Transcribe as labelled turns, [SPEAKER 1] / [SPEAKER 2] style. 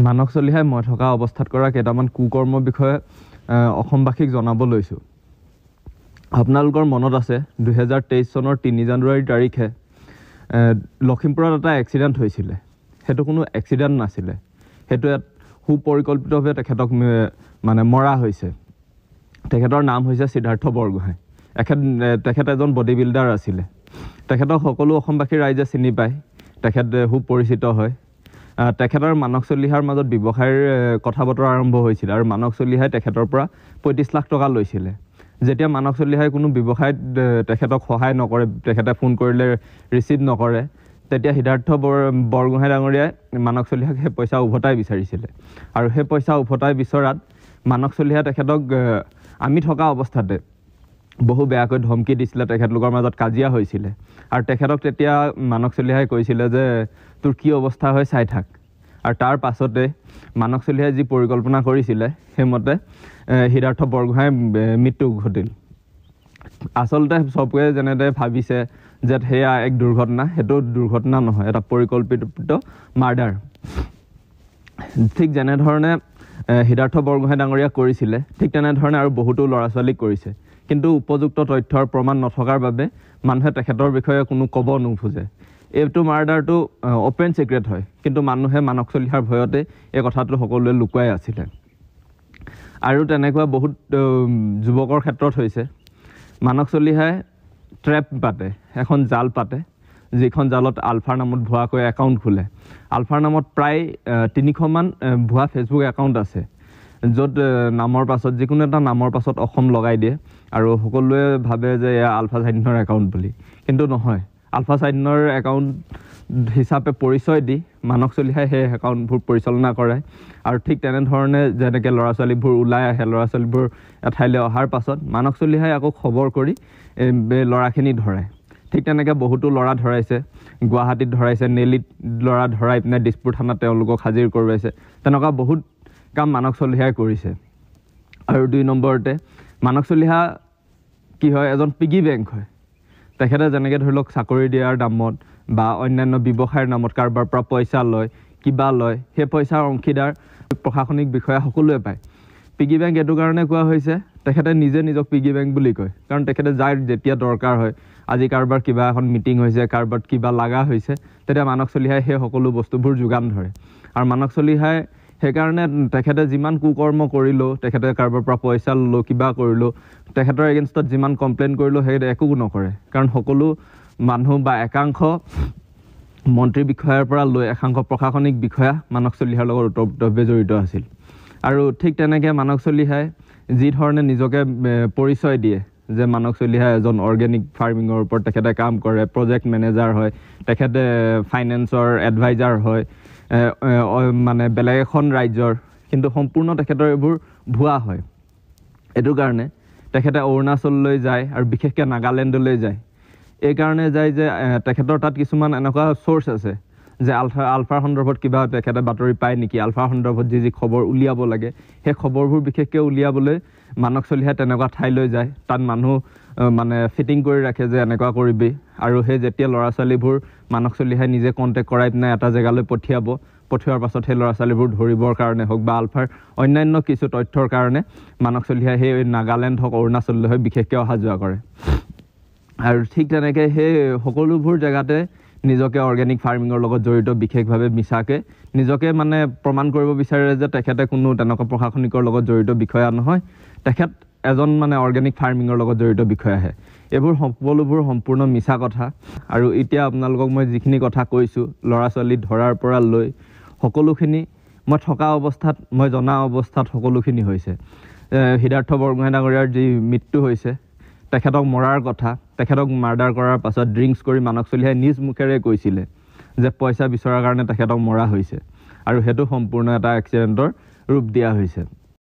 [SPEAKER 1] মানস চলিহাই মই থকা অৱস্থাত কৰা কেইটামান কুকৰ্মৰ বিষয়ে অসমবাসীক জনাব লৈছোঁ। আপোনালোকৰ মনত আছে 2023 চনৰ 3 জানুৱাৰী তাৰিখে লখিমপুৰত এটা এক্সিডেণ্ট হৈছিলে। সেইটো কোনো এক্সিডেণ্ট নাছিলে, সেইটো সুপৰিকল্পিতভাৱে তেখেতক মানে মৰা হৈছে। তেখেতৰ নাম হৈছে সিদ্ধাৰ্থ বৰগোহাঁই। তেখেত এজন বডি বিল্ডাৰ আছিলে। তেখেতক সকলো অসমবাসী ৰাইজে চিনি পায়, তেখেত সুপৰিচিত হয়। তেখেতৰ মানস চলিহাৰ মাজত ব্যৱসায়ৰ কথা বতৰা আৰম্ভ হৈছিল আৰু মানস চলিহাই তেখেতৰ পৰা 35 লাখ টকা লৈছিলে। যেতিয়া মানস চলিহাই কোনো ব্যৱসায়ত তেখেতক সহায় নকৰে, তেখেতে ফোন কৰিলে ৰিচিভ নকৰে, তেতিয়া সিদ্ধাৰ্থ বৰগোহাঁই ডাঙৰীয়াই মানস চলিহাক সেই পইচা উভতাই বিচাৰিছিলে। আৰু সেই পইচা উভতাই বিচৰাত মানস চলিহাই তেখেতক আমি থকা অৱস্থাতে বহু বেয়াকৈ ধমকি দিছিলে, তেখেতলোকৰ মাজত কাজিয়া হৈছিলে। আৰু তেখেতক তেতিয়া মানস চলিহাই কৈছিলে যে তোৰ কি অৱস্থা হয় চাই থাক। আৰু তাৰ পাছতে মানস চলিহাই যি পৰিকল্পনা কৰিছিলে সেইমতে সিদ্ধাৰ্থ বৰগোহাঁইৰ মৃত্যু ঘটিল। আচলতে চবকে যেনেদৰে ভাবিছে যে সেয়া এক দুৰ্ঘটনা, সেইটো দুৰ্ঘটনা নহয়, এটা পৰিকল্পিত মাৰ্ডাৰ। ঠিক যেনেধৰণে সিদ্ধাৰ্থ বৰগোহাঁই ডাঙৰীয়াক কৰিছিলে, ঠিক তেনেধৰণে আৰু বহুতো ল'ৰা ছোৱালীক কৰিছে। কিন্তু উপযুক্ত তথ্যৰ প্ৰমাণ নথকাৰ বাবে মানুহে তেখেতৰ বিষয়ে কোনো ক'ব নোখোজে। এইটো মাৰ্ডাৰটো অপেন ছিক্ৰেট হয়, কিন্তু মানুহে মানস চলিহাৰ ভয়তে এই কথাটো সকলোৱে লুকুৱাই আছিলে। আৰু তেনেকুৱা বহুত যুৱকৰ ক্ষেত্ৰত হৈছে। মানস চলিহাই ট্ৰেপ পাতে, এখন জাল পাতে, যিখন জালত আলফাৰ নামত ভুৱাকৈ একাউণ্ট খোলে। আলফাৰ নামত প্ৰায় 300মান ভুৱা ফেচবুক একাউণ্ট আছে, য'ত নামৰ পাছত যিকোনো এটা নামৰ পাছত অসম লগাই দিয়ে আৰু সকলোৱে ভাবে যে এয়া আলফা স্বাধীনৰ একাউণ্ট বুলি। কিন্তু নহয়, আলফা স্বাধীনৰ একাউণ্ট হিচাপে পৰিচয় দি মানস চলিহাই সেই একাউণ্টবোৰ পৰিচালনা কৰে। আৰু ঠিক তেনেধৰণে যেনেকৈ ল'ৰা ছোৱালীবোৰ ওলাই আহে, ল'ৰা ছোৱালীবোৰ এঠাইলৈ অহাৰ পাছত মানস চলিহাই আকৌ খবৰ কৰি ল'ৰাখিনি ধৰায়। ঠিক তেনেকৈ বহুতো ল'ৰা ধৰাইছে, গুৱাহাটীত ধৰাইছে, নেলিত ল'ৰা ধৰাই পিনে দিছপুৰ থানাত তেওঁলোকক হাজিৰ কৰোৱাইছে। তেনেকুৱা বহুত কাম মানস চলিহাই কৰিছে। আৰু 2 নম্বৰতে মানস চলিহা কি হয়, এজন পিগী বেংক হয়। তেখেতে যেনেকৈ ধৰি লওক চাকৰি দিয়াৰ নামত বা অন্যান্য ব্যৱসায়ৰ নামত কাৰোবাৰ পৰা পইচা লয়, কিবা লয়, সেই পইচাৰ অংশীদাৰ প্ৰশাসনিক বিষয়া সকলোৱে পায়। পিগী বেংক এইটো কাৰণে কোৱা হৈছে, তেখেতে নিজে নিজক পিগী বেংক বুলি কয়, কাৰণ তেখেতে যাৰ যেতিয়া দৰকাৰ হয়, আজি কাৰোবাৰ কিবা এখন মিটিং হৈছে, কাৰোবাৰ কিবা লগা হৈছে, তেতিয়া মানস চলিহাই সেই সকলো বস্তুবোৰ যোগান ধৰে। আৰু মানস চলিহাই সেইকাৰণে তেখেতে যিমান কুকৰ্ম কৰিলেও, তেখেতে কাৰোবাৰ পৰা পইচা ল'লেও, কিবা কৰিলেও, তেখেতৰ এগেইনষ্টত যিমান কমপ্লেইন কৰিলেও সেই একো নকৰে। কাৰণ সকলো মানুহ বা একাংশ মন্ত্ৰী বিষয়াৰ পৰা লৈ একাংশ প্ৰশাসনিক বিষয়া মানস চলিহাৰ লগত ওতঃপ্ৰোতভাৱে জড়িত আছিল। আৰু ঠিক তেনেকৈ মানস চলিহাই যি ধৰণে নিজকে পৰিচয় দিয়ে যে মানস চলিহাই এজন অৰ্গেনিক ফাৰ্মিঙৰ ওপৰত তেখেতে কাম কৰে, প্ৰজেক্ট মেনেজাৰ হয়, তেখেতে ফাইনেন্সৰ এডভাইজাৰ হয়, মানে বেলেগ এখন ৰাজ্যৰ, কিন্তু সম্পূৰ্ণ তেখেতৰ এইবোৰ ভুৱা হয়। এইটো কাৰণে তেখেতে অৰুণাচললৈ যায় আৰু বিশেষকৈ নাগালেণ্ডলৈ যায়। এইকাৰণে যায় যে তেখেতৰ তাত কিছুমান এনেকুৱা চ'ৰ্চ আছে যে আলফাৰ সন্দৰ্ভত কিবা তেখেতে বাতৰি পায় নেকি, আলফাৰ সন্দৰ্ভত যি খবৰ উলিয়াব লাগে সেই খবৰবোৰ বিশেষকৈ উলিয়াবলৈ মানস চলিহাই তেনেকুৱা ঠাইলৈ যায়। তাত মানুহ মানে ফিটিং কৰি ৰাখে যে এনেকুৱা কৰিবি, আৰু সেই যেতিয়া ল'ৰা ছোৱালীবোৰ মানস চলিহাই নিজে কণ্টেক্ট কৰাই পিনে এটা জেগালৈ পঠিওৱাৰ পাছত সেই ল'ৰা ছোৱালীবোৰ ধৰিবৰ কাৰণে হওক বা আলফাৰ অন্যান্য কিছু তথ্যৰ কাৰণে মানস চলিহাই সেই নাগালেণ্ড হওক, অৰুণাচললৈ হওক বিশেষকৈ অহা যোৱা কৰে। আৰু ঠিক তেনেকৈ সেই সকলোবোৰ জেগাতে নিজকে অৰ্গেনিক ফাৰ্মিঙৰ লগত জড়িত বিশেষভাৱে মিছাকৈ নিজকে মানে প্ৰমাণ কৰিব বিচাৰে যে তেখেতে কোনো তেনেকুৱা প্ৰশাসনিকৰ লগত জড়িত বিষয়া নহয়, তেখেত এজন মানে অৰ্গেনিক ফাৰ্মিঙৰ লগত জড়িত বিষয়াহে। এইবোৰ সকলোবোৰ সম্পূৰ্ণ মিছা কথা। আৰু এতিয়া আপোনালোকক মই যিখিনি কথা কৈছোঁ, ল'ৰা ছোৱালী ধৰাৰ পৰা লৈ সকলোখিনি মই থকা অৱস্থাত, মই জনা অৱস্থাত সকলোখিনি হৈছে। সিদ্ধাৰ্থ বৰগোহাঁই ডাঙৰীয়াৰ যি মৃত্যু হৈছে, তেখেতক মৰাৰ কথা, তেখেতক মাৰ্ডাৰ কৰাৰ পাছত ড্ৰিংকছ কৰি মানস চলিহাই নিজ মুখেৰে কৈছিলে যে পইচা বিচৰাৰ কাৰণে তেখেতক মৰা হৈছে, আৰু সেইটো সম্পূৰ্ণ এটা এক্সিডেণ্টৰ ৰূপ দিয়া হৈছে।